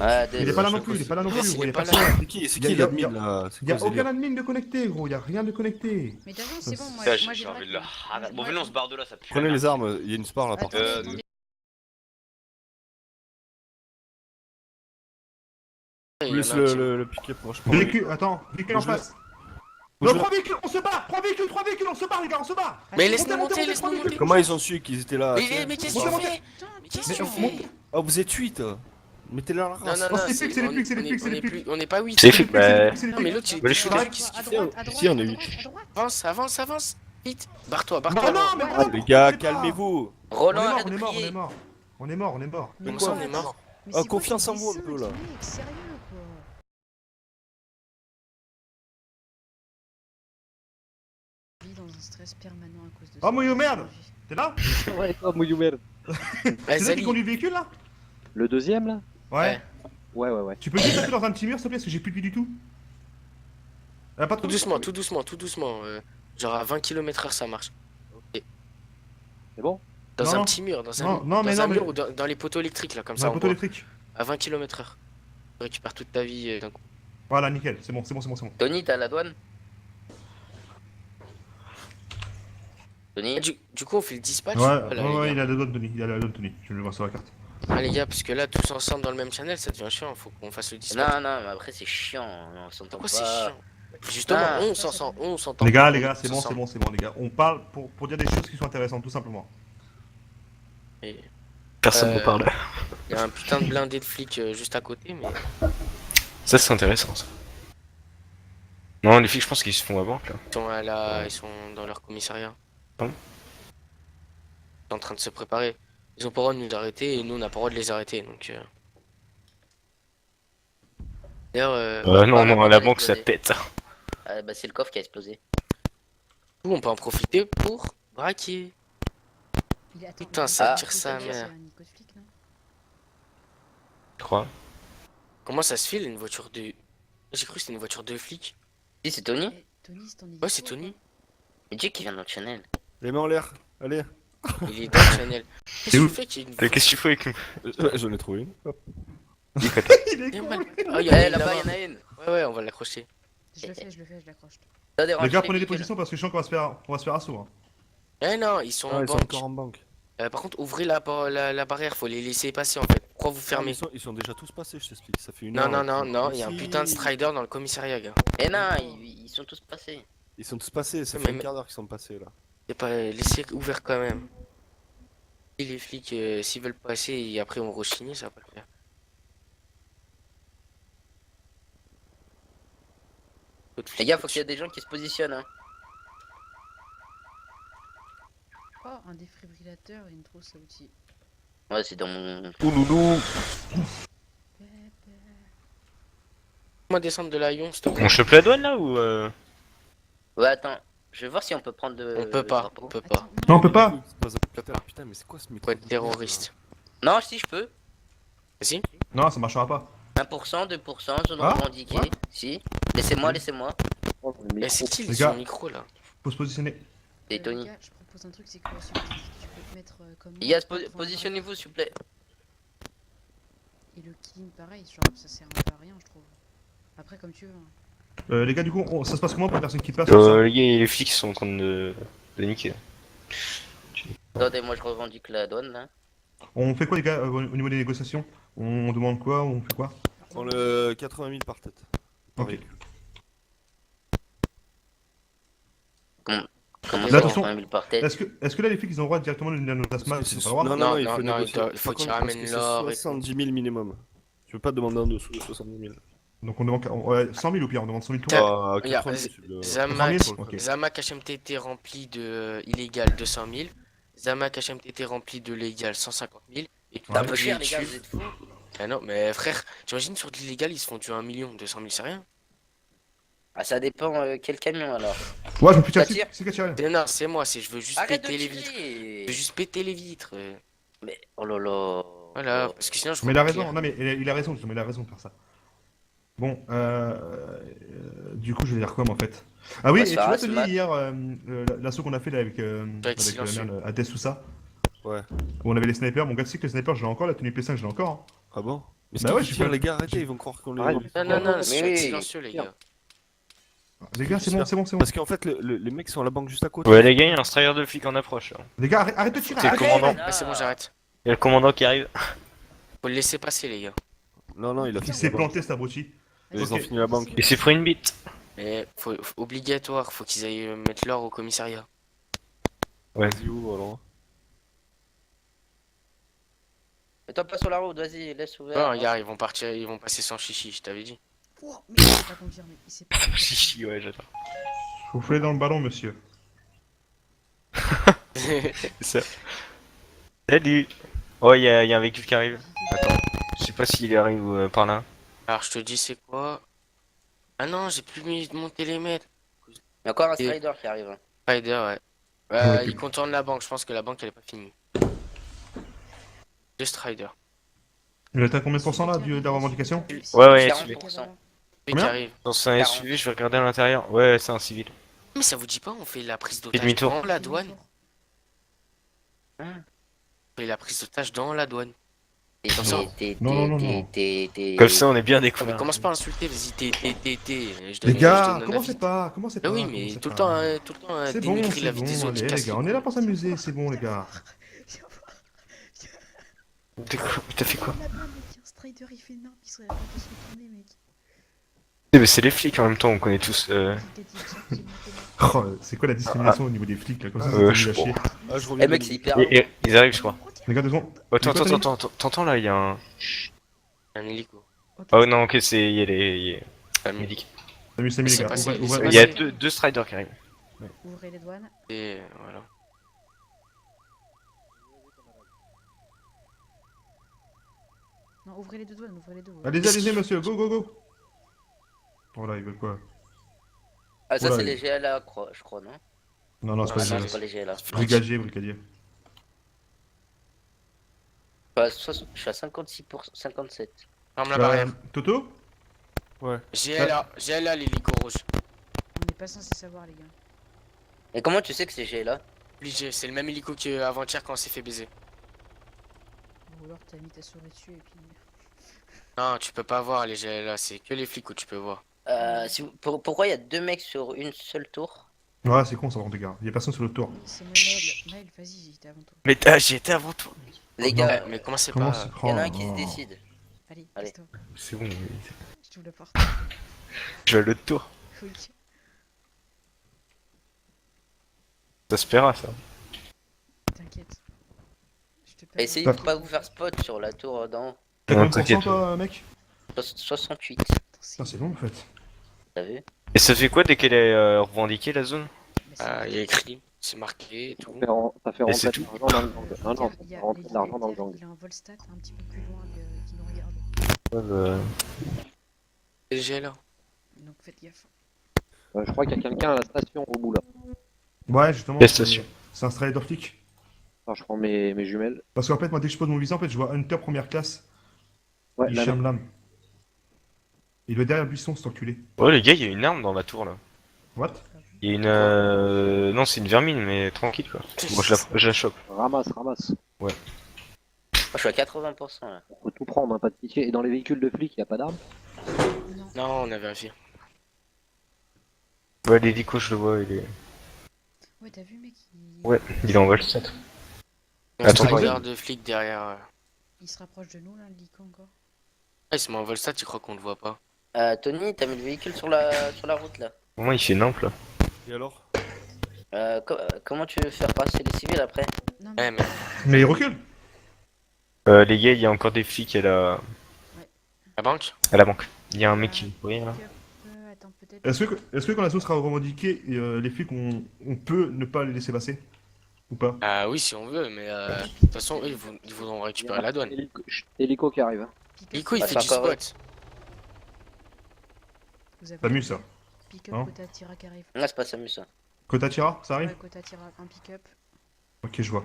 Ouais, Il est pas là non plus, il est pas là non plus, gros, il y a personne. C'est qui l'admin là? Il y a aucun admin de connecté, gros, il y a rien de connecté. Mais de toute façon, c'est bon, moi J'ai j'ai envie de le. dragué. Arrête. Bon, venez, on se barre de là, ça pue. Prenez les armes, il y a une spar là par Attendez, contre. attendez. Laisse le piquet pour je prends. Véhicule, attends, véhicule en Bouge-le. face. Non, 3 véhicules, on se bat! 3 véhicules, on se bat, les gars, on se bat! Mais laisse-nous monter, laisse-nous monter. Comment ils ont su qu'ils étaient là? Mais qu'est-ce que tu fais? Mais qu'est-ce que tu fais? Oh, vous êtes 8. Mettez-le à la Non, race. non, Oh, non, c'est les flics. on n'est pas 8. C'est les flics, mais. Non, mais l'autre, Mais je qu'est-ce qu'il fait? Si, on est 8. Avance, vite. Barre-toi. Non, non, mais Ah, les gars, calmez-vous. Roland, On arrête est de mort, on crier. est mort. On est mort, on est mort. Comment ça, on est mort? Ah, confiance en vous un peu là. Sérieux, quoi. Vis dans un stress permanent à cause de Oh, Moyo, merde. T'es là? Ouais, toi, Mouillou merde. C'est toi qui conduit le véhicule là? Le deuxième là? Ouais. Ouais. Tu peux juste passer dans un petit mur s'il te plaît parce que j'ai plus de vie du tout. Pas trop Tout doucement. Genre à 20 km/h ça marche. Ok. C'est bon? Dans Non, un non. petit mur, dans un Non, mais non, mais- mur ou dans les poteaux électriques là, comme Dans ça le en poteau bois. électrique. À 20 km/h. Tu récupères toute ta vie d'un coup. Voilà, nickel, c'est bon. Tony, t'as la douane? Tony? Du coup, on fait le dispatch. Ouais, Voilà, ouais, les il gars. a la donne, Tony. Il a la donne, Tony. Je vais le voir sur la carte. Ah, les gars, parce que là, tous ensemble dans le même channel, ça devient chiant. Faut qu'on fasse le dispatch. Non, mais après c'est chiant, on s'entend Pourquoi pas. c'est chiant? Justement, Ah. on s'entend. Les gars, tous c'est bon, ensemble. les gars. On parle pour dire des choses qui sont intéressantes, tout simplement. Et- Personne Euh, ne parle. Il y a un putain de blindé de flics juste à côté, mais. Ça, c'est intéressant, ça. Non, les flics, je pense qu'ils se font avoir, là. Ils sont dans leur commissariat. Pardon? Ils sont en train de se préparer. Ils ont pas le droit de nous arrêter et nous on n'a pas le droit de les arrêter donc. D'ailleurs, Non, à la banque, ça explosé. pète. Ah, bah c'est le coffre qui a explosé. on peut en profiter pour braquer. Putain, ça tire sa mère. Je crois. Comment ça se file une voiture de. J'ai cru que c'était une voiture de flic. Si, c'est Tony? Ouais, c'est Tony. Mais Jake qui vient dans le channel. Les mains en l'air. Allez. Il est dans le channel. Qu'est-ce que où tu fais qu'il y ait une Mais qu'est-ce que tu fais avec nous? J'en ai trouvé une. Hop. Il est Il y a con. mal- Eh, Ah, il y en a une là-bas, là-bas. y'en a une. Ouais, on va l'accrocher. Je le fais, je l'accroche. Ça dérange Les gars, les prenez des véhicules. positions parce que je sens qu'on va se faire assaut. Hein. Eh non, ils sont Ah, en ils sont banque. encore en banque. Par contre, ouvrez la barrière, faut les laisser passer en fait. Pourquoi vous fermez? Ils sont déjà tous passés, je t'explique. Ça fait une Non, heure. non, il y a un Si. putain de strider dans le commissariat, gars. Eh non, ils sont tous passés. Ils sont tous passés, ça Mais- fait un quart d'heure qu'ils sont passés là. Y a pas laissez ouvert quand même. Si les flics s'ils veulent passer et après on rechigne, ça va pas le faire. Les gars, faut qu'il y ait des gens qui se positionnent. Hein. Oh, un défibrillateur et une trousse à outils. Ouais, c'est dans mon. Ouloulou. Moi descendre de l'avion, s'il te plaît. On chope la douane, là, ou Ouais, attends. Je vais voir si on peut prendre de. On peut pas, drapeau. on peut pas. Attends, Non, on peut pas. Putain, mais c'est quoi ce micro? Faut être terroriste. Non, si je peux. Vas-y. Non, ça marchera pas. 1%, 2%, zone Ah, revendiquée. ouais. Si. Laissez-moi. Mais c'est qui Les son gars. micro là? Faut se positionner. Et Tony. les gars, je propose un truc, c'est que sur le disque, tu peux te mettre comme. Les gars, moi, pour positionnez-vous, s'il vous plaît. Et le killing, pareil, genre, ça sert un peu à rien, je trouve. Après, comme tu veux. Hein. Les gars, du coup, ça se passe comment pour les personnes qui passent les gars, les flics sont en train de niquer. Attendez, moi je revendique la douane là. On fait quoi, les gars, au niveau des négociations? On demande quoi? On fait quoi? On le 80 000 par tête. Ok. Véhicule. Comment Là, ça, attention. 80 000 par tête? Est-ce que là, les flics, ils ont le droit directement de donner notre asthma? Ils ont pas le droit. Non, il faut non, négocier. il faut Par qu'il contre, ramène parce que l'or c'est et- 70 000 minimum. Tu peux pas demander en dessous de 70 000. Donc on demande 100 000 ou pire, on demande 100 000 tout. T'as- Ah, regarde, 80 000, c'est le- Zamak, 100 000, ok. Zamak HMTT rempli de illégal 200 000. Zamak HMTT rempli de légal 150 000. Et C'est un Ouais. peu cher, les gars, vous êtes fous. Ah non, mais frère, t'imagines sur de l'illégal ils se font tuer 1 million, 200 000 c'est rien. Ah, ça dépend quel camion alors. Ouais, je me suis Ça tiré. tire. C'est qui a tiré? Non, c'est moi, je veux juste Arrête de péter les vitres. tirer. Je veux juste péter les vitres. Mais oh là là. Voilà, parce que sinon je Mais il a vois raison, pire. non mais il a raison, justement, il a raison de faire ça. Bon, du coup, je vais dire quoi, moi, en fait? Ah oui, On va et se tu faire vois, un Tony, smack. hier, l'assaut qu'on a fait là avec, silencieux. merde, Hades ou ça, Ouais. où on avait les snipers, mon gars, tu sais que les snipers, je l'ai encore, la tenue P5, je l'ai encore. Hein. Ah bon? Mais Bah ce ouais, qu'ils je suis tirent, pas- les gars, arrêtez, ils vont croire qu'on les. Arrête. Non, Mais soyez oui. silencieux, les gars. Les gars, c'est bon, c'est bon, c'est bon. Parce qu'en fait, les mecs sont à la banque juste à côté. Ouais, les gars, il y a un strider de flic en approche là. Les gars, arrête de tirer. C'est le arrête. commandant. Ah. Ouais, c'est bon, j'arrête. Il y a le commandant qui arrive. Faut le laisser passer, les gars. Non, il a Il fait s'est planté, cet abruti. Ils ont Ok. fini la banque. Il s'est pris une bite. Mais obligatoire, faut qu'ils aillent mettre l'or au commissariat. Vas-y, où alors? Mets-toi pas sur la route, vas-y, laisse ouvert. Non, regarde, ils vont partir, ils vont passer sans chichi, je t'avais dit. Oh, mais il sait pas conduire, mais il sait pas. Chichi, ouais, j'adore. Vous foulez dans le ballon, monsieur. Ça. Salut. Oh, il y a un véhicule qui arrive. Attends, je sais pas s'il arrive par là. Alors, je te dis, c'est quoi? Ah non, j'ai plus mis mon télémètre. Il y a encore un Et- Strider qui arrive. hein. Spider, ouais. Ouais, Il contourne la banque, je pense que la banque elle est pas finie. Deux Strider. Il était à combien de pourcents là de la revendication? Ouais, 40%. Lui qui Combien arrive. Dans un 40. SUV, je vais regarder à l'intérieur. Ouais, c'est un civil. Mais ça vous dit pas, on fait la prise Fais d'otage demi-tour. dans la douane? Hein On fait la prise d'otage dans la douane. Et Comme ça. Non. Comme ça, on est bien Non, mais découvert. commence pas à insulter, vas-y, Les gars, commencez pas, commencez pas. Bah oui, mais commencez tout le pas. temps, tout le temps, C'est bon, dénigrer c'est la vie bon, des autres. allez les gars, on est là pour s'amuser, c'est bon les gars. T'as fait quoi? Là-bas, mec, un Strider il fait n'importe, il serait pas de se retourner, mec. Mais c'est les flics en même temps, on connaît tous. Il a dit absolument pas. Oh, c'est quoi la discrimination au niveau des flics là? Comme ça, je c'est nul à chier. Ah, je reviens. Eh mec, c'est hyper. Ils arrivent, je crois. Les gars, 2 secondes. Oh, attends, C'est quoi, t'entends là, il y a un. Un hélico. Ok. Oh non, ok, c'est. Il y a les. Un médics. Salut les C'est gars, passé, ouvrez- c'est ouvrez- passé. Il y a deux striders qui arrivent. Ouvrez les douanes. Et voilà. Non, ouvrez les deux douanes, ouvrez les deux. ouais. Allez-y monsieur, go. Oh là, ils veulent quoi? Ah, ça, Oula, c'est il- les GLA, je crois, non? Non, c'est pas Ah, non, les c'est pas les GLA. brigadier. Bah, je suis à 56%, 57. Ferme la barrière. Toto? GLA, l'hélico rouge. On n'est pas censé savoir, les gars. Et comment tu sais que c'est GLA? Obligé, c'est le même hélico qu'avant-hier quand on s'est fait baiser. Ou alors t'as mis ta souris dessus et puis. Non, tu peux pas voir les GLA, c'est que les flics où tu peux voir. Pourquoi il y a 2 mecs sur une seule tour? Ouais, c'est con ça, les gars. Il y a personne sur le tour. C'est moi, Maël. Maël, vas-y, j'étais avant toi. Mais j'y étais avant toi. Les non. gars, Mais commencez Comment pas. s'y il y prend en a un qui se oh. décide. Allez, Allez. casse-toi. C'est bon, Je t'ouvre la porte. je vais à l'autre tour. Oui. Ça se paiera ça. T'inquiète. Je te paye. Essayez de pas vous faire spot sur la tour d'en T'as Non, combien de t'inquiète. pourcents toi, mec? 68. Putain, c'est bon en fait. T'as vu? Et ça fait quoi dès qu'elle est revendiquée la zone? Mais c'est- Il y a écrit, c'est marqué et tout. Ça fait Et rentrer c'est de l'argent dans le gang. Non, non, Il y ça a- fait rentrer les de l'argent dans le libertaires, gang. Il a un Volstat un petit peu plus loin qui nous regarde. Les GLA. Donc faites gaffe. Je crois qu'il y a quelqu'un à la station au bout là. Ouais, justement. La station. C'est un strider flic. Alors, je prends mes jumelles. Parce qu'en fait, moi, dès que je pose mon viseur, en fait, je vois Hunter première classe. Ouais, là, Hicham Lam. Il est derrière le buisson, cet enculé. Oh les gars, il y a une arme dans la tour là. What? Il y a une. Non, c'est une vermine, mais tranquille quoi. Bon, je la chope. ramasse. Moi, je suis à 80% là. On peut tout prendre, hein, pas de pitié. Et dans les véhicules de flics, il n'y a pas d'armes. Non. Non, on a vérifié. Ouais, l'hélico, je le vois, il est. Ouais, t'as vu, mec Ouais, il est en vol 7. On Attends, se quoi regarde de flics derrière. Il se rapproche de nous, là, le lico encore. Ah, c'est mon Volstat, tu crois qu'on le voit pas? Tony, t'as mis le véhicule sur la route là. Au moins, il fait Nantes là. Et alors? Comment tu veux faire passer les civils après? Non, Ouais, mais Mais il recule. Les gars, il y a encore des flics la banque? à la banque. Il y a un mec qui peut rien là. Attends, peut-être. Est-ce que quand la sauce sera revendiquée, les flics, on peut ne pas les laisser passer? Ou pas? Ah oui, si on veut, mais de toute façon, eux, ils voudront récupérer la douane. Hélico qui arrive. Hein. Pick-up. Hélico, il Ah, fait c'est du encore spot. Vous avez Samu ça. Pick-up, Non. Kota Tira qui arrive. Non, c'est pas Samus ça. Kota Tira, ça arrive? Ouais, Kota Tira, un pick-up, Ok, je vois.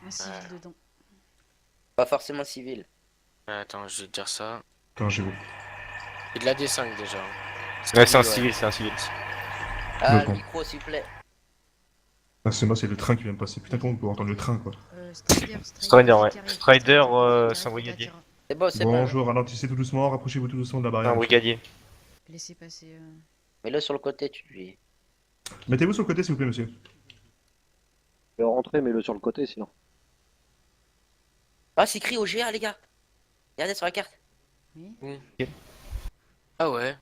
un civil dedans. Pas forcément civil. Attends, je vais te dire ça. Attends, j'ai vu. C'est de la D5 déjà. Ouais, c'est un civil, c'est un civil. Ah, D'accord. micro s'il vous plaît. Ah, c'est moi, c'est le train qui vient de passer. Putain, comment on peut entendre le train quoi? Strider, Strider, ouais. qui arrive. Strider, qui arrive, c'est un Kota brigadier. Tira. C'est bon, c'est Bon, bon. je ralentissez tout doucement, rapprochez-vous tout doucement de la Un barrière. brigadier. Laissez passer. Mets-le sur le côté, tu lui. Mettez-vous sur le côté, s'il vous plaît, monsieur. Le rentrer, mets-le sur le côté sinon. Ah, c'est écrit au GA, les gars. Regardez sur la carte. Oui. Ah ouais.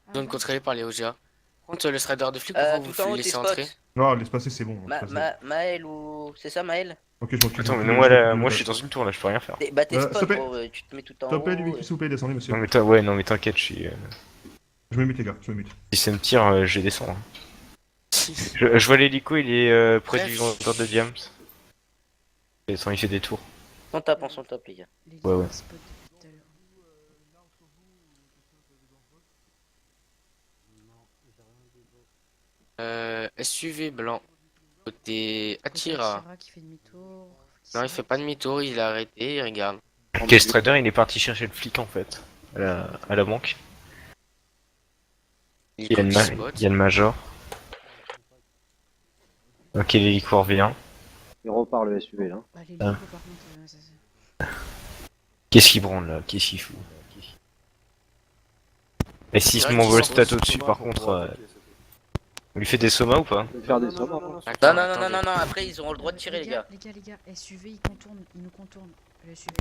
Ah, Zone ouais. contrôlée par les OGA. Contre le strider de flic, pourquoi vous Tout en haut, tes laissez spots. entrer? Non, laisse passer, c'est bon. laisse passer. Maël ou. C'est ça, Maël? Ok, je m'occupe. Attends, mais je non, m'occupe, moi je je suis dans une tour là, je peux rien faire. Bah, tes spots, s'il te plaît. gros, tu te mets tout en Top haut. du véhicule, s'il vous plaît, descendez, monsieur. Non mais toi, ouais, non mais t'inquiète, je suis. Je me mute, les gars, je me mute. Si ça me tire, je vais descendre. Je vois l'hélico, il est près Bref. du vendeur de diams. Il fait des tours. On tape, les gars. Les Ouais, ouais. spots depuis tout à l'heure. SUV blanc. Côté Côté Attira. Attira qui fait demi-tour. qui Non, il fait s'arrête. pas demi-tour, il a arrêté, il regarde. Ok, Strider, il est parti chercher le flic en fait. À la banque. Il y a Il spot. il y a le major. Ok, l'hélico revient. Il repart le SUV là. Bah, l'hélico, par contre, ça, Qu'est-ce qu'il branle là? Qu'est-ce qu'il fout? Et s'il C'est se vrai m'envoie le qu'ils sont stat au-dessus par contre, on lui fait des somas ou pas? On peut faire des sommes. hein. Non, D'accord, non, non, attendez. non, non, après ils auront le droit de tirer, les gars. Les gars, SUV, il nous contourne. Le SUV,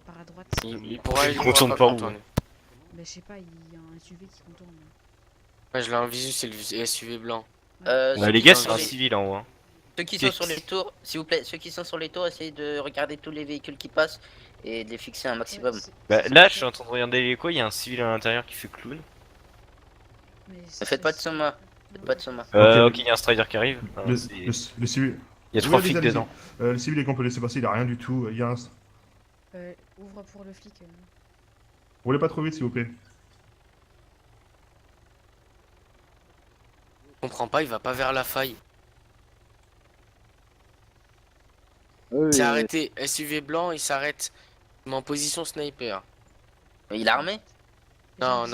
par à droite. Il pourra Il il pourra contourne pas par où, contourner. Mais je sais pas, il y a un SUV qui contourne. Ouais, je l'ai en visu, c'est le SUV blanc. Ceux Les qui gars, sont c'est sur un les- civil en haut. Hein. Ceux qui sont sur les tours, s'il vous plaît, ceux qui sont sur les tours, essayez de regarder tous les véhicules qui passent et de les fixer un maximum. Bah, là, je suis en train de regarder l'hélico, il y a un civil à l'intérieur qui fait clown. Ne faites pas de soma. Faites pas de soma. Ok, il y a un Strider qui arrive. Ah, Le, c'est- le civil. Il y a Oui, 3 allez-y, flics allez-y. dedans. Le civil, les gars, on peut laisser passer, il a rien du tout. Il y a un. Ouvre pour le flic. Roulez pas trop vite, s'il vous plaît. Je comprends pas, il va pas vers la faille. Eux, Il s'est ils- arrêté, SUV blanc, il s'arrête. Il met en position sniper. Il est armé? Non,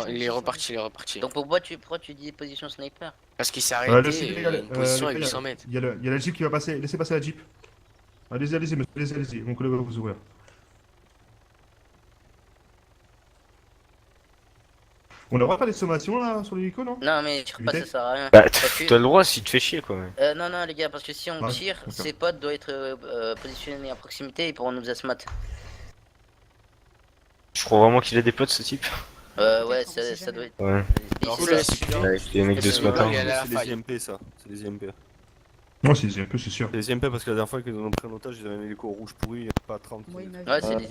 il est reparti, il est reparti. Donc pourquoi tu dis position sniper? Parce qu'il s'est Le arrêté, civil, une position à les gars, 800 mètres. il y a la Jeep qui va passer. Laissez passer la Jeep. Allez-y, allez-y, monsieur. Allez-y, allez-y. Mon collègue va vous ouvrir. On n'aura pas des sommations là sur l'hélico, non? Non mais tire pas, ça Évitez. sert à rien. Bah, Parce que- t'as le droit si tu te fais chier quand même. Non, non les gars, parce que si on Ouais, tire, d'accord. ses potes doivent être positionnés à proximité, ils pourront nous asmat. Je crois vraiment qu'il a des potes ce type. Ouais, Peut-être, on sait ça jamais. doit être... Ouais. Alors, C'est le ça. SUV, C'est des mecs de ce SUV blanc, matin. il est allé à la C'est faille. des IMP ça, c'est des IMP. Non, c'est un peu, c'est sûr. C'est des IMP parce que la dernière fois qu'ils en ont pris un otage, ils avaient un hélico rouge pourri, pas 30. Moi, il m'a vu. Ouais, c'est des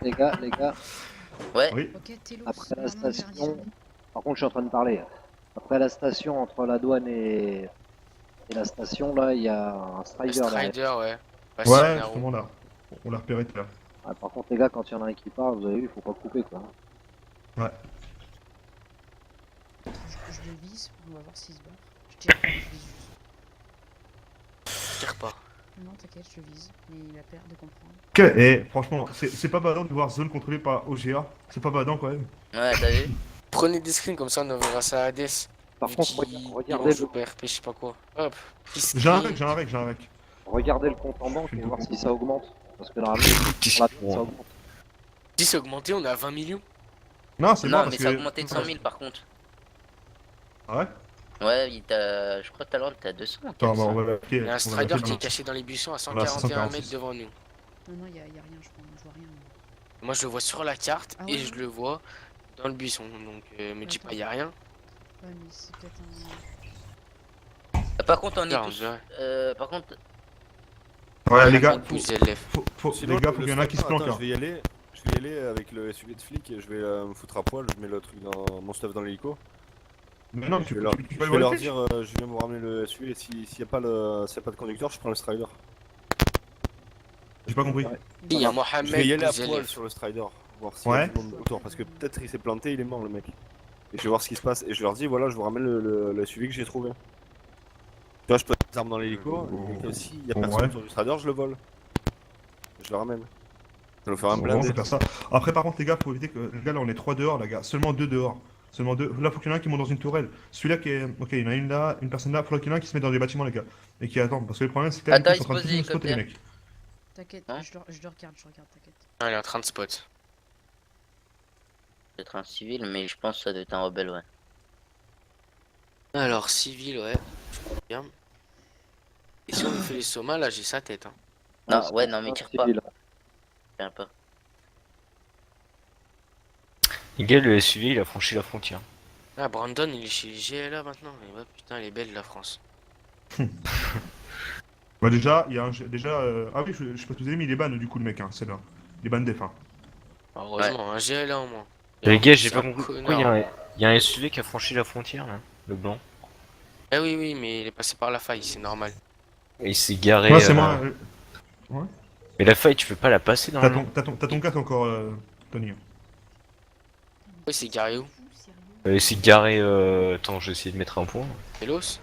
Les gars, Ouais. Oui. Ok, Télos, après la normalement, station. Par contre, je suis en train de parler. Après la station, entre la douane et la station, là, il y a un Le Strider derrière. Strider, ouais. Passé Ouais, en arrow. justement là. On l'a repéré tout à l'heure. Ah, par contre, les gars, quand il y en a un qui parle, vous avez vu, il faut pas couper quoi. Ouais. Je le vise, on va voir s'il se barre. Je tire pas, je vise juste. Tire pas. Non, t'inquiète, je le vise. Mais il a peur de comprendre. Ok, et franchement, c'est pas badant de voir zone contrôlée par OGA. C'est pas badant quand même. Ouais, t'as vu? Prenez des screens comme ça, on verra ça à Hades. Par Vu contre, qu'il- regardez il joue le, PRP, je sais pas quoi. Hop. Petit J'ai un screen. rec, j'ai un rec, j'ai un rec. regardez le compte en banque et voir si ça augmente. Parce que normalement, Petit sur la bon. ça augmente. Si c'est augmenté, on est à 20 millions. Non, c'est Non, pas mais parce ça a que. augmenté de 100 000 par contre. Ah ouais? Ouais, je crois que t'as l'ordre, t'as 200. Attends, ça. on va vérifier. Il y a un on va Strider vérifier qui est demain. caché dans les buissons à Voilà, 141 146. mètres devant nous. Non, il y a rien, je vois rien. Moi je le vois sur la carte Ah et ouais. je le vois dans le buisson. Donc me dis pas, il y a rien. Ouais, mais c'est peut-être Par contre, on est Regarde, tous. je- Par contre, Ouais, les gars, Un pouce ZLF. Sinon, les gars, faut le qu'il y en a qui se Strider, planquent. attends, hein. je vais y aller avec le SUV de flic et je vais me foutre à poil, je mets le truc dans mon stuff dans l'hélico. Mais non, Je tu vais peux leur, tu je peux vais aller leur voir le dire, je viens vous ramener le SUV et s'il n'y a pas de conducteur, je prends le Strider. J'ai pas compris. Il y a Je Mohamed vais y aller à ZLF. poil sur le Strider, voir s'il y Ouais. a du monde autour, parce que peut-être il s'est planté, il est mort le mec. Et je vais voir ce qui se passe, et je leur dis voilà, je vous ramène le SUV que j'ai trouvé. Tu vois, je peux mettre les armes dans l'hélico, et s'il y a personne Ouais. sur le Strider, je le vole. Je le ramène. Ça nous fera un Bon, on blindé. peut faire ça. Après, par contre, les gars, faut éviter que. Les gars, là, on est 3 dehors, les gars. Seulement 2 dehors. Seulement 2. Là, faut qu'il y en ait un qui monte dans une tourelle. Celui-là qui est. Ok, il y en a une là, une personne là. Faut qu'il y en ait un qui se met dans des bâtiments, les gars. Et qui attend. Parce que le problème, c'est que là, Attends, ils sont en train de il se tous nous pose spotter, les mecs. T'inquiète, Hein je le regarde, t'inquiète. Ah, il est en train de spot. Peut-être un civil, mais je pense que ça doit être un rebelle, ouais. Alors, civil, ouais. Je crois bien. Et si on lui fait les somas, là, j'ai sa tête. Hein. Non, c'est ouais, non, mais un tire pas. civil. Tire pas. Les gars, le SUV, il a franchi la frontière. Ah, Brandon, il est chez GLA maintenant. Et ouais, putain, elle est belle, la France. Bah déjà, il y a un... déjà... Ah oui, je sais pas si vous avez mis les bannes du coup le mec, hein, c'est là. Les bannes def, hein. Heureusement, un GLA au moins. Et Les en gars, plus, j'ai c'est pas un compris. Pourquoi connard. il y a un SUV qui a franchi la frontière, là? Le blanc. Ah oui, oui, mais il est passé par la faille, c'est normal. Et il s'est garé. Ouais, c'est moi. Mais la faille, tu peux pas la passer dans le. T'as ton casque encore, Tony. Oui, c'est garé où? Il s'est garé. Attends, je vais essayer de mettre un point. Hélos?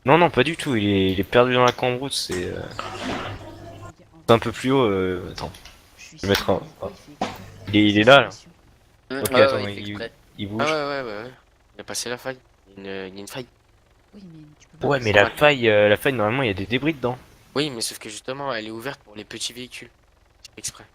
Non, non, pas du tout. Il est perdu dans la cambroute. C'est un peu plus haut. Attends, Je vais mettre un- Il il est là, là. Ok, Ouais, attends, ouais, il fait exprès. il Ah bouge. ouais. Il a passé la faille. Il y a une faille. Oui, mais tu peux pas Ouais, mais la faille, normalement, il y a des débris dedans. Oui, mais sauf que justement, elle est ouverte pour les petits véhicules. C'est exprès.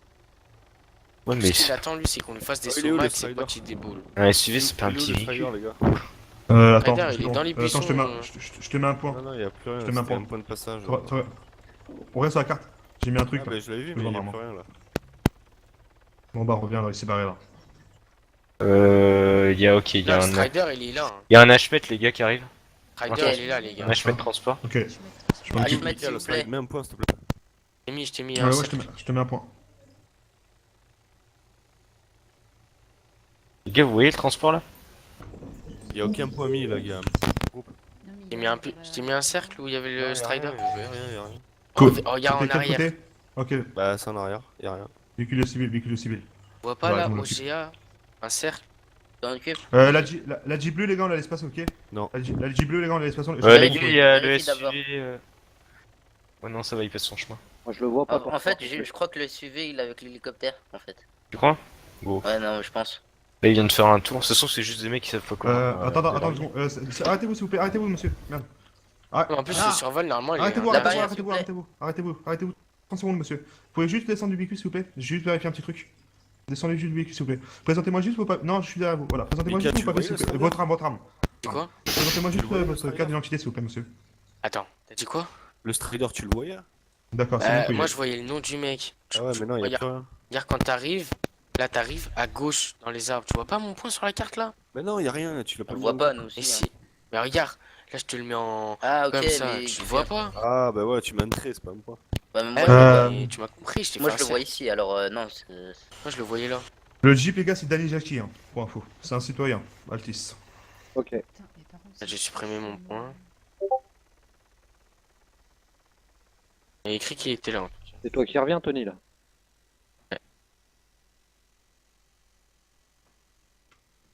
Ouais, Tout mais ce qu'il attend, lui, c'est qu'on lui fasse des Il est où, somas le et que ses Strider potes, ils déboulent. un SUV, c'est pas un Il est où, petit le véhicule. Strider, les gars? Attends, Ryder, il est bon, dans les attends, je te buissons, mets, je te mets un point. Non, non, il y a plus rien. Je te mets un C'était point. un point de passage. On reste sur la carte. J'ai mis un truc Ah, là. bah je l'avais vu, Je mais vois il y a vraiment. plus rien là. Bon bah reviens là, il s'est barré là. Il y a, ok, il y Là, a le un, Strider, il est là. Hein. il y a un HMET, les gars, qui arrive. Strider, Ok. il est là, les gars. Un HMET transport. Ok. Je m'en Ah, occupe. je mets, s'il vous plaît. Mets un point, s'il te plaît. Je t'ai mis Ouais, un ouais, cercle. je te mets un point. Les gars, vous voyez le transport là? Il y a aucun point mis là, gars. Je t'ai mis un cercle où il y avait le Strider. Il y a rien, y a rien. Cool. Oh, regarde en C'était quel arrière. côté Ok. Bah, c'est en arrière, y a rien. Véhicule civil, véhicule civil. On voit pas Ouais, là, je m'en au occupe. GA, un cercle. T'en occupes? La Jeep bleue, les gars, on la laisse passer, ok? Non. La Jeep bleue, les gars, on la laisse passer. Les vérifie, gars, il y a le vérifie d'abord. SUV. Ouais, non, ça va, il passe son chemin. Moi, je le vois pas. En fait, je crois que le SUV, il est avec l'hélicoptère, en fait. Tu crois? Go. Ouais, non, je pense. Là, il vient de faire un tour. De toute façon, c'est juste des mecs qui savent pas comment. Attends une seconde. Arrêtez-vous, s'il vous plaît, arrêtez-vous, monsieur. Merde. En plus, le survol, normalement, il est Arrêtez-vous, La arrêtez-vous, barrière, s'il arrêtez-vous, vous arrêtez-vous, arrêtez-vous. 30 secondes, monsieur. Vous pouvez juste descendre du véhicule, s'il vous plaît? Juste vérifier un petit truc. Descendez juste du véhicule, s'il vous plaît. Présentez-moi juste vos papiers. Non, je suis derrière vous. Voilà, présentez-moi Mika, juste vos tu papiers, voyais s'il vous plaît. le Votre arme, votre arme. C'est quoi? Présentez-moi juste le voyais, le votre Strider carte d'identité, s'il vous plaît, monsieur. Attends, t'as dit quoi? Le Strider, tu le voyais? D'accord, c'est bon. Moi, couillé. je voyais le nom du mec. Ah ouais, mais non, y a Regarde, plus rien. regarde quand t'arrives, là, t'arrives à gauche dans les arbres. Tu vois pas mon point sur la carte là? Mais non, y a rien, tu l'as On pas le vu. voit pas, nous Mais aussi. si. Hein. Mais regarde, là, je te le mets en. Ah, ok, Comme ça, mais. tu le vois pas? Ah, bah ouais, tu m'as un trait, c'est pas un point. Ouais, mais Eh moi, Euh, ouais, mais tu m'as compris, je t'ai moi, fait je un le vois cercle. ici, alors non. Moi, je le voyais là. Le Jeep, les gars, c'est Danny Jackie, hein, pour info. C'est un citoyen, Altis. Ok. Putain, mais par contre, J'ai supprimé mon point. Il y a écrit qu'il était là. C'est toi qui reviens, Tony, là.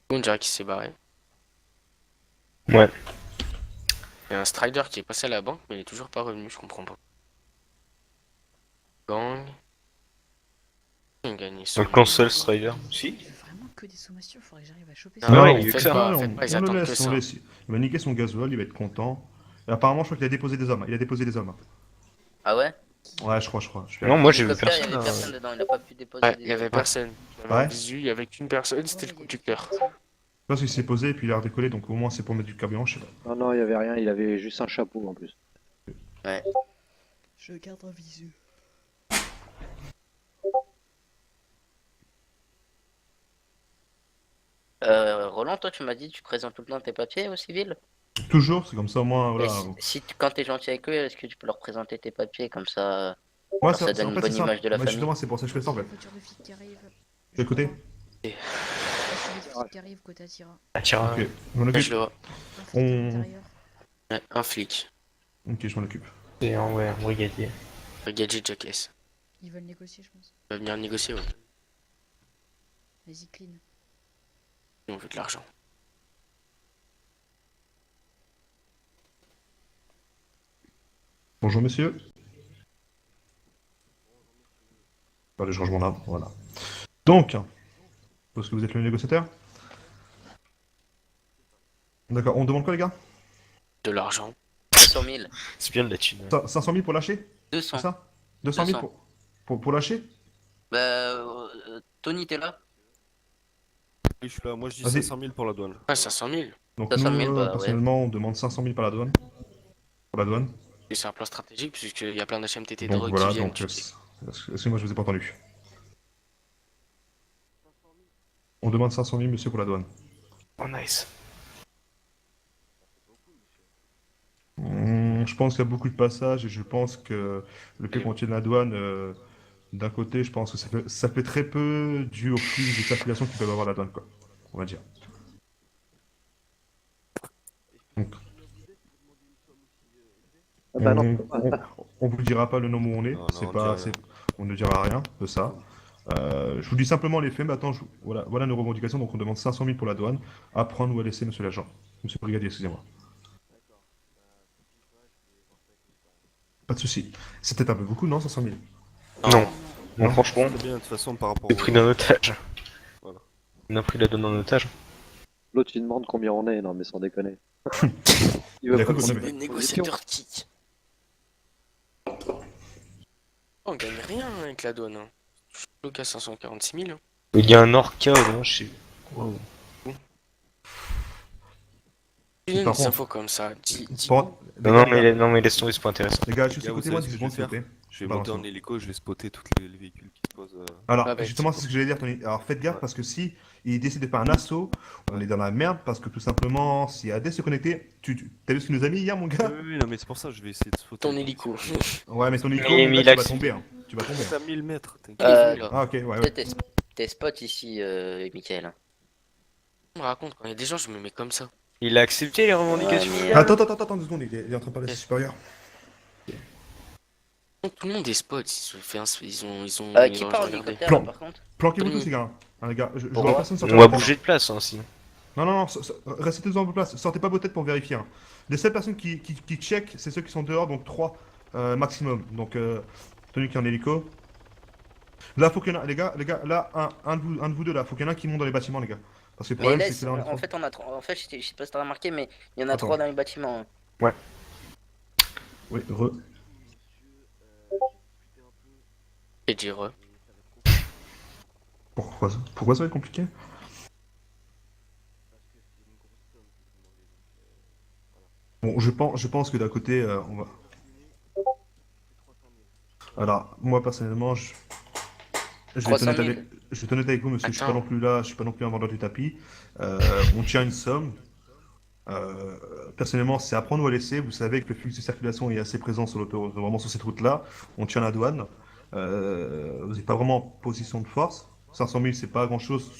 On dirait qu'il s'est barré. Ouais. Il y a un Strider qui est passé à la banque, mais il est toujours pas revenu, je comprends pas. Gang. Il a gagné Sur le console Strider. Si. il veut vraiment que des sommations, faudrait que j'arrive à choper Ah ça. ouais, Non, il veut que faites ça. pas, on, faites pas, ils on le attendent laisse, que on ça. le laisse. Il va niquer son gasoil, il va être content. Et apparemment, je crois qu'il a déposé des hommes. Il a déposé des hommes. Ah ouais? Ouais, je crois. Non, moi j'ai vu L'hélicoptère, il y personne. avait personne dedans, il a pas pu déposer Ouais, des. il y avait personne. Il y avait Ouais. un visu, il y avait qu'une personne, c'était le conducteur. Je pense qu'il s'est posé et puis il a redécollé, donc au moins c'est pour mettre du carburant, je sais pas. Non, non, il y avait rien. Il avait juste un chapeau en plus. Je garde un visu. Roland, toi, tu m'as dit, tu présentes tout le temps tes papiers au civil? Toujours, c'est comme ça, au moins, Et voilà. quand t'es gentil avec eux, est-ce que tu peux leur présenter tes papiers comme ça? Ouais, ça donne en une fait, bonne c'est ça. image de la Bah, famille. justement, c'est pour ça que je fais ça en fait. Voiture de flic qui arrive. Écoutez. Voiture de flic qui arrive, côté Attira. Ah, tiens. Ok, je m'en Ouais, occupe. je le vois. Un flic à On- l'intérieur. Ouais, un flic. Ok, je m'en occupe. C'est un ouais, un brigadier. Brigadier Jackass. Ils veulent négocier, je pense. Il va venir négocier, ouais. Vas-y, clean. On veut de l'argent. Bonjour monsieur. Faire les changements là, voilà. Donc, parce que vous êtes le négociateur. D'accord, on demande quoi les gars? De l'argent. 500 000. C'est bien de la thune. 500 000 pour lâcher? 200. C'est ça? 200 000 200. pour lâcher? Bah, Tony, t'es là? Oui, je suis là. Moi, je dis Vas-y. 500 000 pour la douane. Ouais, 500 000. Donc 500 nous, 000, bah ouais. personnellement, on demande 500 000 par la douane. Pour la douane. Et c'est un plan stratégique puisqu'il y a plein d'HMTT Donc drogue qui voilà, viennent. donc excusez-moi, je vous ai pas entendu. On demande 500 000, monsieur, pour la douane. Oh, nice. Je pense qu'il y a beaucoup de passages et je pense que le fait qu'on tienne la douane, d'un côté, je pense que ça fait très peu dû au flux de circulation qu'ils peuvent avoir la douane, quoi. On va dire. Donc, Ah bah non. on vous dira pas le nom où on est, Non, non, c'est on pas, dit rien. on ne dira rien de ça. Je vous dis simplement les faits, mais attends, voilà nos revendications, donc on demande 500 000 pour la douane, à prendre ou à laisser, monsieur l'agent. Monsieur le brigadier, excusez-moi. Pas de souci. C'est peut-être un peu beaucoup, non, 500 000? Non. Bon, franchement, C'est bien, de toute façon, par rapport le prix d'un otage. Voilà. On a pris la donne en otage. L'autre, il demande combien on est. Non, mais sans déconner. Il Il a veut cru pas qu'on qu'on avait- Le négociateur kick. On gagne rien avec la douane. Hein. Je suis bloqué à 546 000. Hein. Il y a un orca, là, je sais. Wow. Tu donnes Par des contre- infos comme ça. Dis Bon, les Non, gars, non, mais laisse tomber, c'est pas intéressant. les gars, juste Les gars, vous écoutez-moi savez 10 ce que secondes, je s'il vais vous plaît. Je vais Pardon, monter en c'est bon. hélico, je vais spotter tous les véhicules qui se posent. Alors, Ah bah, justement, c'est c'est ce que j'allais dire, Tony. Alors, faites gaffe Ouais. parce que si il décide de faire un assaut, on Ouais. est dans la merde parce que tout simplement, si AD se connectait, t'as vu ce qu'il nous a mis hier, mon gars? Oui, non, mais c'est pour ça que je vais essayer de spotter. ton hélico. Ouais, mais ton hélico, Mais mon il gars, a tu vas accepté. tomber, hein. Tu vas tomber. C'est à 1000 mètres, t'inquiète. Euh, Ah, ok, ouais, ouais. Tes spots ici, Michael. On me raconte quand il y a des gens, je me mets comme ça. Il a accepté les revendications. Ouais, mais, Attends, 2 secondes, il est en train de parler à ses supérieurs. Tout le monde est spots, ils se fait ils ont qui ils ont part en regardé. hélicoptère Plan. là par contre? Planquez-vous Tony. tous, les gars. Hein, les gars, je Pourquoi vois personne sortir On va de la tête, bouger de place, hein, sinon. hein. Non, restez tous en vos places. Sortez pas vos têtes pour vérifier. Hein. Les seules personnes qui check, c'est ceux qui sont dehors, donc 3 maximum. Donc, Tony qui est en hélico. Là, faut qu'il y en a, les gars, là, un de vous deux, là, faut qu'il y en a un qui monte dans les bâtiments, les gars. Parce que le Mais problème, c'est laisse, que là, on est en trop- fait, en fait, je sais pas si t'as remarqué, mais il y en a Attends. 3 dans les bâtiments. Hein. Oui, Et dire Pourquoi ça va être compliqué? Bon, je pense que d'un côté, on va. Alors, moi personnellement, je vais être 300 honnête 000. je vais être honnête avec vous, monsieur. Je suis pas Attends. non plus là, je suis pas non plus un vendeur du tapis. On tient une somme. Personnellement, c'est à prendre ou à laisser. Vous savez que le flux de circulation est assez présent sur l'autoroute, vraiment sur cette route-là. On tient la douane. Vous n'êtes pas vraiment en position de force. 500 000, c'est pas grand-chose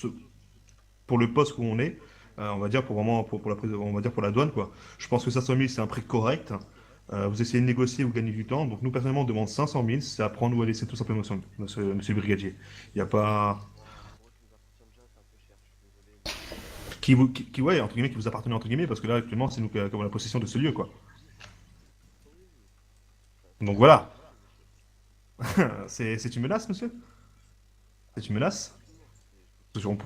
pour le poste où on est. On va dire pour vraiment pour la on va dire pour la douane quoi. Je pense que 500 000 c'est un prix correct. Vous essayez de négocier, vous gagnez du temps. Donc nous personnellement on demande 500 000, c'est à prendre ou à laisser tout simplement monsieur le brigadier. Il n'y a pas ouais entre guillemets qui vous appartenait entre guillemets parce que là actuellement c'est nous qui avons la possession de ce lieu quoi. Donc voilà. C'est une menace monsieur? C'est une menace? Parce qu'on-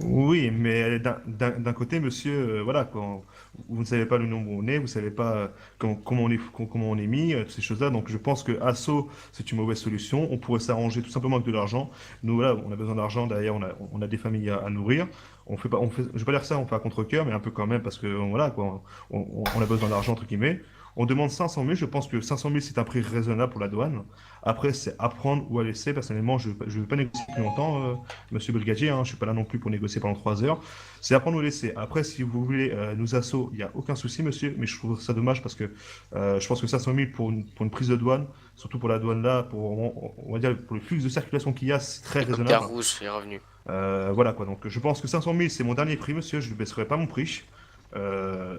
Oui, mais d'un côté, monsieur, voilà, quand vous ne savez pas le nombre où on est, vous ne savez pas comment on est mis, ces choses-là. Donc, je pense que Asso, c'est une mauvaise solution. On pourrait s'arranger tout simplement avec de l'argent. Nous, voilà, on a besoin d'argent. Derrière, on a des familles à nourrir. Je vais pas dire ça, on fait à contre-cœur, mais un peu quand même, parce que voilà, quoi, on a besoin d'argent, entre guillemets. On demande 500 000. Je pense que 500 000, c'est un prix raisonnable pour la douane. Après, c'est à prendre ou à laisser. Personnellement, je ne veux pas négocier plus longtemps. Monsieur Brigadier, hein, je suis pas là non plus pour négocier pendant 3 heures. C'est à prendre ou laisser. Après, si vous voulez nous assaut, il n'y a aucun souci, monsieur, mais je trouve ça dommage parce que je pense que 500 000 pour une prise de douane, surtout pour la douane là, on va dire pour le flux de circulation qu'il y a, c'est très hélicoptère raisonnable. rouge est revenu. Voilà quoi, donc je pense que 500 000 c'est mon dernier prix, monsieur, je ne baisserai pas mon prix.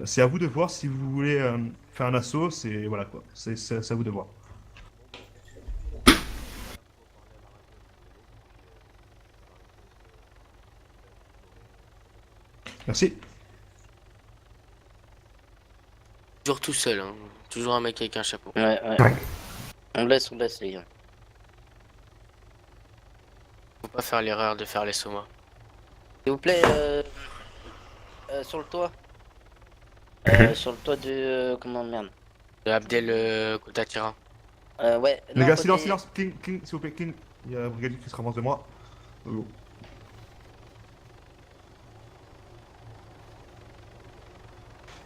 C'est à vous de voir si vous voulez faire un assaut, c'est voilà quoi, c'est à vous de voir. Merci. Toujours tout seul, hein. Toujours un mec avec un chapeau. Ouais. On laisse, les gars. Faut pas faire l'erreur de faire les somas. S'il vous plaît, sur le toit. Sur le toit de. Comment merde? Abdel Kotatira. Ouais. Les non, gars, côté- silence, silence. King, King, s'il vous plaît, King. Il y a un brigadier qui se ramasse de moi. Oh.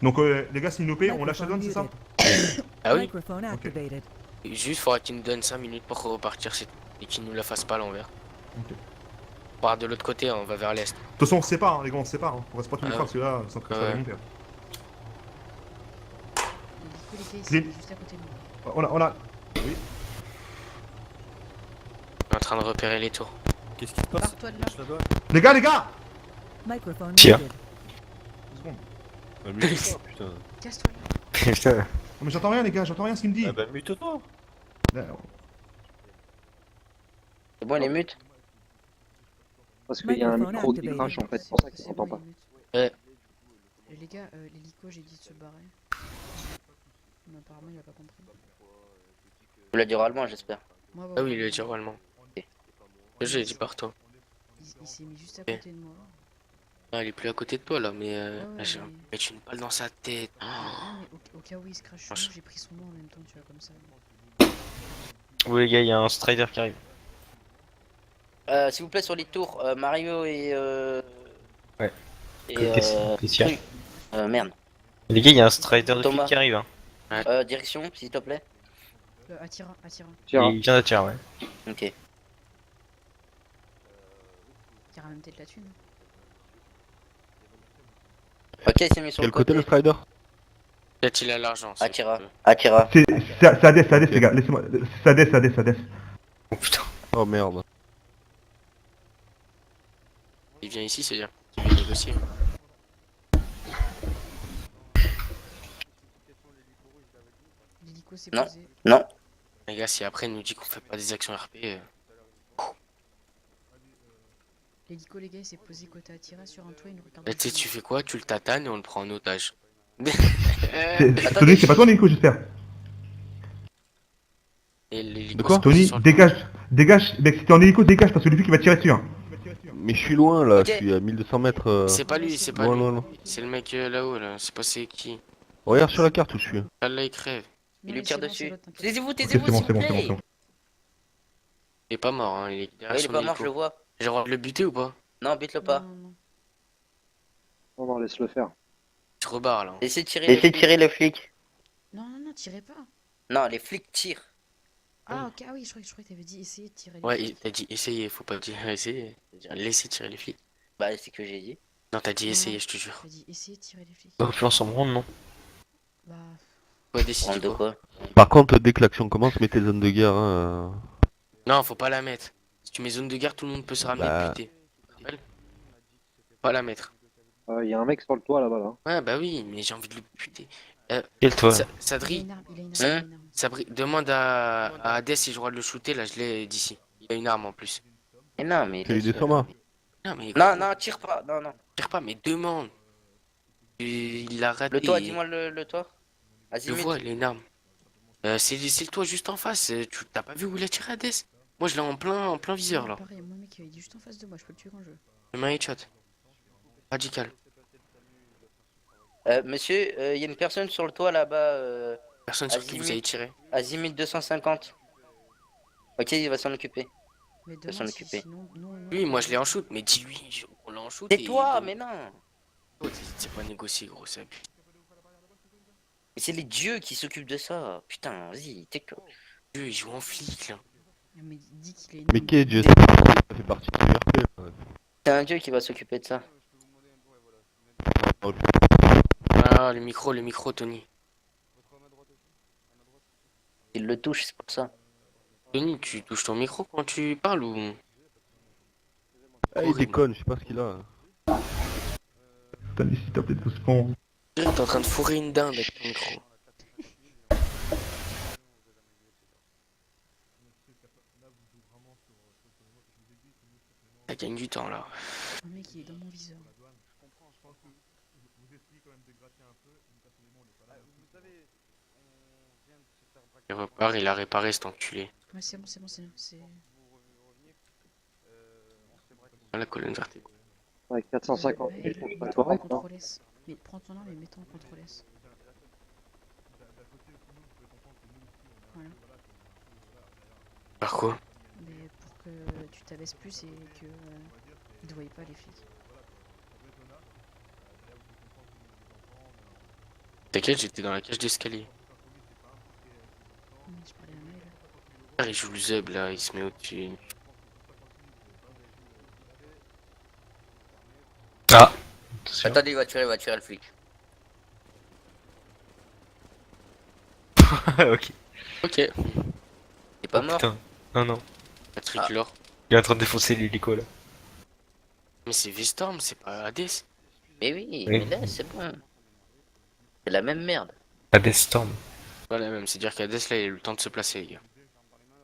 Donc, les gars, s'il nous paye, on lâche la zone, c'est ça? Ah oui. Microphone activated. Juste, faudra qu'il nous donne 5 minutes pour repartir c'est tout. Et qu'il nous la fasse pas à l'envers. Ok. On part de l'autre côté, on va vers l'est. De toute façon, on se sépare, hein, les gars, on se sépare. Hein. On reste pas tous les Ah trois, parce que là, ça Ah va ouais. monter. Les gars, Clean. c'est juste à côté de nous. On a. Oui. On est en train de repérer les tours. Qu'est-ce qui se passe? Barre-toi de là. Lâche la douane. Les gars! Microphone Tiens. muted. 2 secondes. Bah, mute-toi, putain. Casse-toi de là. Putain. Non, mais j'entends rien, les gars, j'entends rien ce qu'il me dit. Ah bah, mute-toi. Là, C'est bon, il est mute. Parce qu'il y a un Microphone micro qui activated. crache en fait, c'est pour ça qu'il C'est s'entend bon, pas. il est mute. Ouais. Les gars, l'hélico, j'ai dit de se barrer. Mais apparemment, il a pas compris. Vous l'avez dit oralement, j'espère. Moi, Ah oui, il le dit oralement. Je l'ai dit par toi. Il s'est mis juste à Ok. côté de moi. Ah, il est plus à côté de toi là, mais Ouais, là, j'ai mais- mettre une balle dans sa tête. Non, mais au cas où il se crache sur Franchement. nous, j'ai pris son nom en même temps, tu vois, comme ça. Oui, les gars, il y a un strider qui arrive. S'il vous plaît, sur les tours, Mario et. Ouais. Et. Qu'est-ce qu'il y a Truc. Merde. Les gars, il y a un strider de Thomas. flic qui arrive. Hein. Direction, s'il te plaît. Attira, attira. Tiens, Il vient d'attirer, ouais. Ok. Il ramène peut-être la thune. Ok, il s'est mis sur Quel le côté côté. le strider? Peut-être il a l'argent. ça, Attira. je peux. Attira. C'est Hades, les gars, laissez-moi. C'est Hades. Oh putain. Oh merde. Il vient ici, c'est bien. Il vient négocier. L'hélico s'est Non. posé. Non. Les gars, si après il nous dit qu'on fait pas des actions RP, L'hélico, les gars, il s'est posé côté Attira sur un toit, il nous regarde. tu sais, tu fais quoi? Tu le tatanes et on le prend en otage. Tony, c'est pas toi, Nico, j'espère. Et l'hélico De quoi se pose Tony, sur le- dégage. Mec, si t'es en hélico, dégage parce que le flic il va tirer dessus. Hein. Mais je suis loin là, Ok. je suis à 1200 mètres. C'est pas lui, c'est pas Loin, lui. loin, loin. C'est le mec là-haut, là. C'est pas c'est qui. Regarde sur la carte où je suis. Là, il crève. Il Non, lui mais tire c'est bon, dessus. c'est l'autre, t'inquiète. Taisez-vous, Ok, taisez-vous, c'est bon, s'il c'est vous bon, c'est plaît. bon. Il est pas mort, hein. Il est derrière Ouais, il est son pas mort, je le hélico. vois. J'ai le droit de le buter ou pas? Non, bute-le pas. Non, non. non, laisse-le faire. Il se rebarre là. Essayez de tirer le flic. Non, tirez pas. Non, les flics tirent. Ah, ok, ah oui, je croyais que t'avais dit essayer de tirer les Ouais, flics. t'as dit essayer, faut pas dire essayer. C'est-à-dire laisser tirer les flics. Bah, c'est ce que j'ai dit. Non, t'as dit Non, essayer, non. je te jure. T'as dit essayer de tirer les flics. On peut s'en rendre, non? Bah, Ouais, décide Prendre de quoi. quoi? Par contre, dès que l'action commence, mettez zone de guerre. Hein. Non, faut pas la mettre. Si tu mets zone de guerre, tout le monde peut se ramener Bah. buter. Tu te rappelles? Pas la mettre. Il y a un mec sur le toit là-bas là. Ouais, bah oui, mais j'ai envie de le buter. Quel toi? il a Sadri, une arme, il a une arme, Hein il a une arme. Sabri, demande à Hades si j'ai le droit de le shooter, là je l'ai d'ici. Il a une arme en plus. Mais non, mais. Fais-lui des sommats. Non mais Non, non, tire pas. Non, non. tire pas, mais demande. Il l'a raté. Le toit, dis-moi le toit. Je le Azimut. vois, il a une arme. C'est le toit juste en face. Tu t'as pas vu où il a tiré Hades? Moi je l'ai en plein viseur là. Pareil, mon mec, il est juste en face de moi, je peux le tuer quand je veux. Je mets un headshot. Radical. Monsieur, il y a une personne sur le toit là-bas. Personne sur qui vous Azimut. avez tiré. Azimut 250. Ok, il va s'en occuper. Mais s'en demain, occuper. sinon, nous, Oui, moi je l'ai en shoot, mais dis-lui, on l'a en shoot. C'est toi, mais non. C'est pas négocié, gros, ça abuse. Mais c'est les dieux qui s'occupent de ça. Putain, vas-y, t'es que. Dieu, il joue en flic là. Mais dis qu'il est une Mais arme. qui est Dieu? Ça fait partie du RP. Ouais. C'est un dieu qui va s'occuper de ça. Ah, le micro, Tony. Il le touche, c'est pour ça. Tony, tu touches ton micro quand tu parles ou... Ah, il Horrible. déconne, je sais pas ce qu'il a. Tony, s'il te plaît, doucement. T'es en train de fourrer une dinde avec ton micro. Ça gagne du temps là. Un mec, il est dans mon viseur. Il repart, il a réparé cet enculé. Ouais, c'est bon, c'est... Ah, la colonne vertébrale. Ouais, 450 Ouais, 000, c'est pas mets-toi en correct, hein. contrôle S. Mais prends ton arme et mets-toi en contrôle S. Voilà. que tu t'abaisses plus et que ils te voient pas les flics. T'inquiète, j'étais dans la cage d'escalier. Je parlais à Maël. Ah, il joue le zeb là, il se met au-dessus. Ah. Attention. Attendez, il va tirer le flic. Ok. Ok. Il est pas Oh, mort. putain. Non, non. Matriculor. Il est en train de défoncer l'hélico là. Mais c'est V-Storm, c'est pas Hades. Mais oui, Oui. mais là, c'est bon. C'est la même merde. Hades Storm. Voilà, même, c'est dire qu'Hades là, il a eu le temps de se placer, les gars.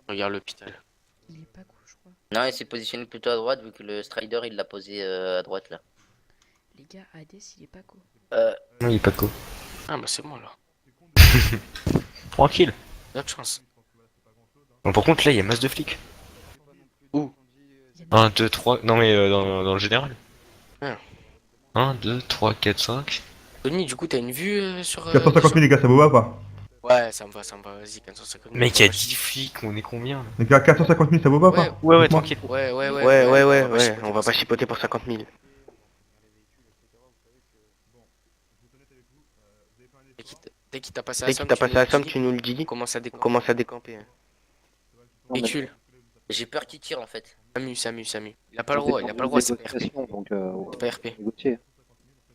Regarde l'hôpital. Il est pas cool, je crois. Non, il s'est positionné plutôt à droite vu que le Strider il l'a posé à droite là. Les gars, Hades, il est pas cool. Non, il est pas co. Ah, bah c'est bon là. Tranquille. Y'a de chance. Bon, par contre, là, il y a masse de flics. Il y en a 1, 2, 3. Non, mais dans le général. Ah. 1, 2, 3, 4, 5. Tony, du coup, t'as une vue sur. 450 000 les gars, ça vous va ou pas? Ouais, ça me va, vas-y, 450 000. Mec, il y a 10 flics, on est combien là? Les gars, 450 000 ça vous va ou pas? Ouais, Dites-moi. tranquille. Ouais, on va pas chipoter pour 50 000. Dès qu'il t'a passé la somme, tu nous le dis. Commence à décamper. Non, mais Véhicule. J'ai peur qu'il tire en fait. Samu. Il a pas le droit, c'est pas RP. négociation, donc C'est pas RP. négocier.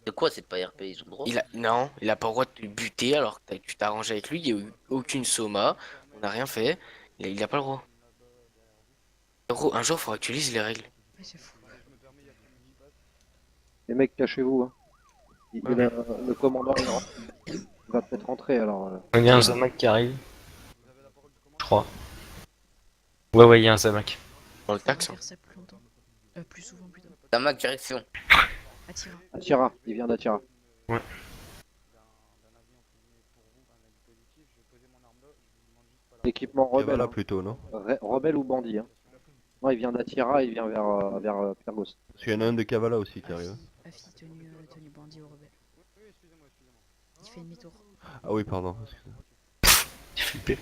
De quoi c'est pas RP? Ils ont le droit. Non, il a pas le droit de te buter alors que tu t'es arrangé avec lui, il y a eu aucune soma, on n'a rien fait, il a pas le droit. Gros, un jour, faudra que tu lises les règles. Ouais, c'est fou. Les mecs, cachez-vous. Hein. Le commandant, il va peut-être rentrer, alors... Il y a un Zamak qui arrive. Je crois. Ouais, il y a un Zamak. Dans le Faut taxe. faire ça plus longtemps. Plus souvent, plutôt. Tamac, direction. Attira. Attira, il vient d'Attira. Équipement rebelle. Voilà Hein. plutôt, non? Rebelle ou bandit. Hein. Non, il vient d'Attira, il vient vers Pyrgos. Parce qu'il y en a un de Kavala aussi qui arrive. Afi, tenue bandit au rebelle. Il fait demi-tour. Ah oui, pardon. excusez-moi. J'ai flippé.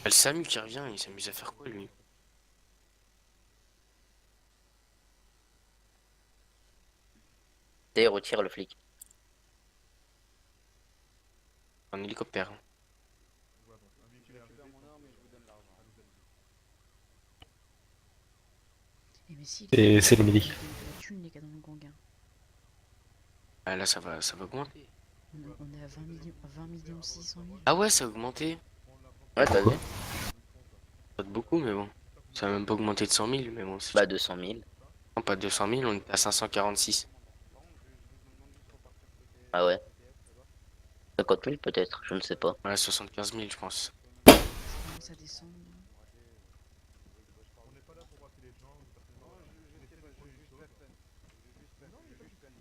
Le Samu qui revient, il s'amuse à faire quoi lui? Et retire le flic. En hélicoptère. Et mais si, C'est le médic. il y a de la thune, les gars, dans le gang. Hein. Ah là, ça va augmenter. On est à 20 millions 600 000. Ah ouais, ça a augmenté. Ouais, t'as vu? Pas de beaucoup, mais bon. Ça a même pas augmenté de 100 000, mais bon. Bah 200 000. Non, pas de 200 000, on est à 546. Ah ouais. 50 000 peut-être, je ne sais pas. Ouais, 75 000, je pense. Ça commence à descendre.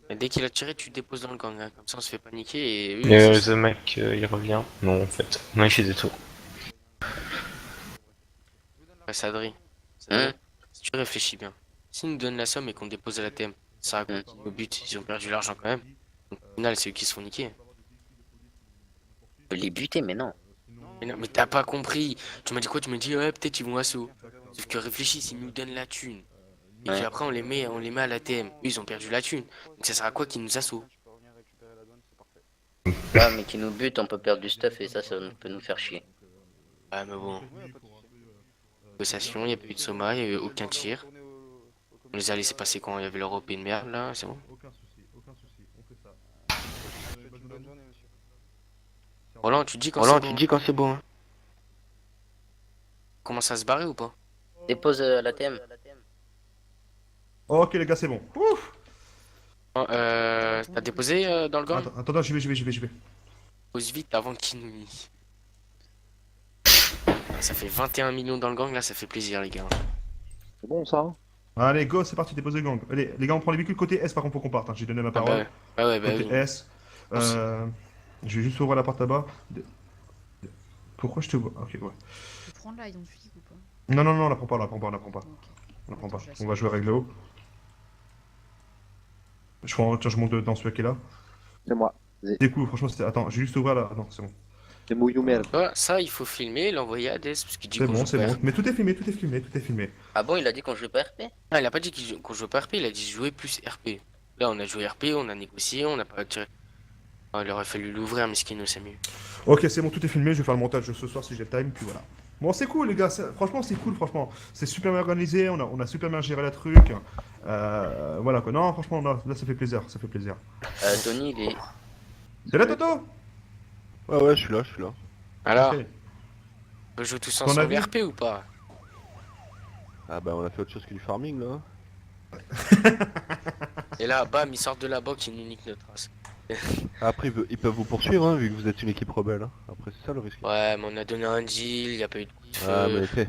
Mais dès qu'il a tiré, tu déposes dans le gang, hein. Comme ça on se fait paniquer et eux, ils se- Zamak, il revient. Non, en fait. Non, il fait des tours. Ouais, Sadri. Hein? Si tu réfléchis bien, s'ils nous donnent la somme et qu'on dépose à la TM, ça a continué au but, ils ont perdu l'argent quand même. Donc au final, c'est eux qui se font niquer. On peut les buter, mais non. Mais non, mais t'as pas compris. Tu m'as dit quoi? Tu m'as dit, ouais, peut-être ils vont assaut. Sauf que réfléchis, s'ils nous donnent la thune. Et Ouais. qu'après on les met à la TM. Eux, ils ont perdu la thune. Donc ça sert à quoi qu'ils nous assautent? Ouais, mais qui nous bute, on peut perdre du stuff et ça peut nous faire chier. Ah, mais bon. Négociation, il n'y a pas eu de soma, il n'y a eu aucun tir. On les a laissés passer quand il y avait leur OP de merde, là, c'est bon. Aucun souci, on fait ça. Roland, tu dis quand c'est bon. Hein. Commence à se barrer ou pas? Dépose la TM. Ok les gars, c'est bon. Ouf. Oh, t'as déposé dans le gang? Attends, j'y vais. Pose vite avant qu'il nous... Ça fait 21 millions dans le gang, là, ça fait plaisir, les gars. C'est bon, ça hein. Allez, go, c'est parti, dépose le gang. Allez, les gars, on prend les véhicules côté S par contre pour qu'on parte. Hein. J'ai donné ma Ah parole. bah ouais, bah Côté oui. S. Je vais juste ouvrir la porte là-bas. Pourquoi je te vois? Ok, ouais. Tu peux prendre la identifique ou pas? Non, on la prend pas. Ok. On la prend pas. Attends, je la On va jouer règle haut. Tiens, je monte dans celui qui est là. C'est moi. Découvre, franchement, c'était. Attends, j'ai juste ouvert là. Attends, c'est bon. C'est Mouillou Merde. Voilà, ça, il faut filmer, l'envoyer à Des, parce qu'il dit C'est qu'on bon, joue c'est pas bon. RP. Mais tout est filmé, tout est filmé, tout est filmé. Ah bon, il a dit qu'on jouait pas RP? Ah, il a pas dit qu'on jouait pas RP, il a dit jouer plus RP. Là, on a joué RP, on a négocié, on n'a pas tiré. Ah, il aurait fallu l'ouvrir, Miskino, c'est mieux. Ok, c'est bon, tout est filmé, je vais faire le montage ce soir si j'ai le time, puis voilà. Bon, c'est cool, les gars, franchement, c'est cool, franchement. C'est super bien organisé, on a super bien géré la truc. Voilà quoi. Non, franchement, là, ça fait plaisir, ça fait plaisir. Tony, il est. T'es là, Toto? Ouais, je suis là, je suis là. Alors, Ok. on joue tous Ton ensemble avis RP ou pas? Ah bah on a fait autre chose que du farming là. Et là, bam, ils sortent de la box, ils nous niquent notre race. Après ils peuvent vous poursuivre hein, vu que vous êtes une équipe rebelle. Hein. Après c'est ça le risque. Ouais, mais on a donné un deal, y a pas eu de coup de feu. Ah mais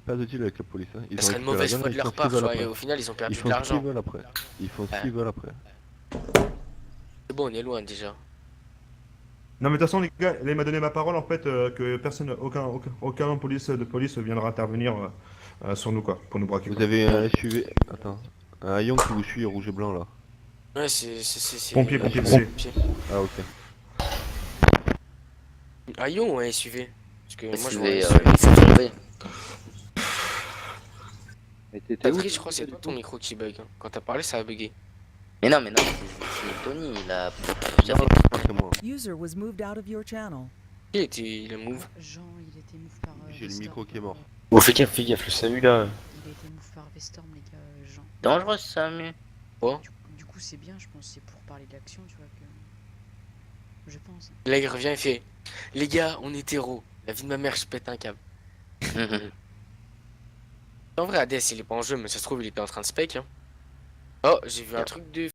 pas de deal avec la police. Hein. Ils Ça ont serait une récupéré mauvaise la zone, foi de ils leur font ce part, qu'ils tu veulent vois, et après. au final, ils ont perdu Ils de font ce l'argent. qu'ils veulent après. Ils font ce Ouais. qu'ils veulent après. C'est bon, on est loin déjà. Non, mais de toute façon, les gars, là, il m'a donné ma parole en fait que personne, aucun police viendra intervenir sur nous quoi, pour nous braquer. Vous Quoi. avez un SUV. Attends. Un Hayon qui vous suit rouge et blanc là. Ouais, c'est. Pompier, pompier, pompier. Ah ok. Un Ion ou un SUV? Parce que moi je vois un SUV, SUV. il faut tomber. Mais t'étais où? Patrick, je crois que c'est toi ton micro qui bug. Hein. Quand t'as parlé, ça a bugué. Mais non, c'est Tony, il a. Non, c'est moi. User was moved out of your channel. Il a move. Jean, il était move par. J'ai le Vestorm. micro qui est mort. Oh, fais gaffe, le SAMU là. Il a été move par Vestorm, les gars, Jean. Dangereux, ça, mieux. Du coup, c'est bien, je pense, c'est pour parler de l'action, tu vois, que. Je pense. Là, il revient et fait les gars, on est héros. La vie de ma mère, je pète un câble. En vrai, Hades, il est pas en jeu, mais ça se trouve, il était en train de spec. Hein. Oh, j'ai vu un truc de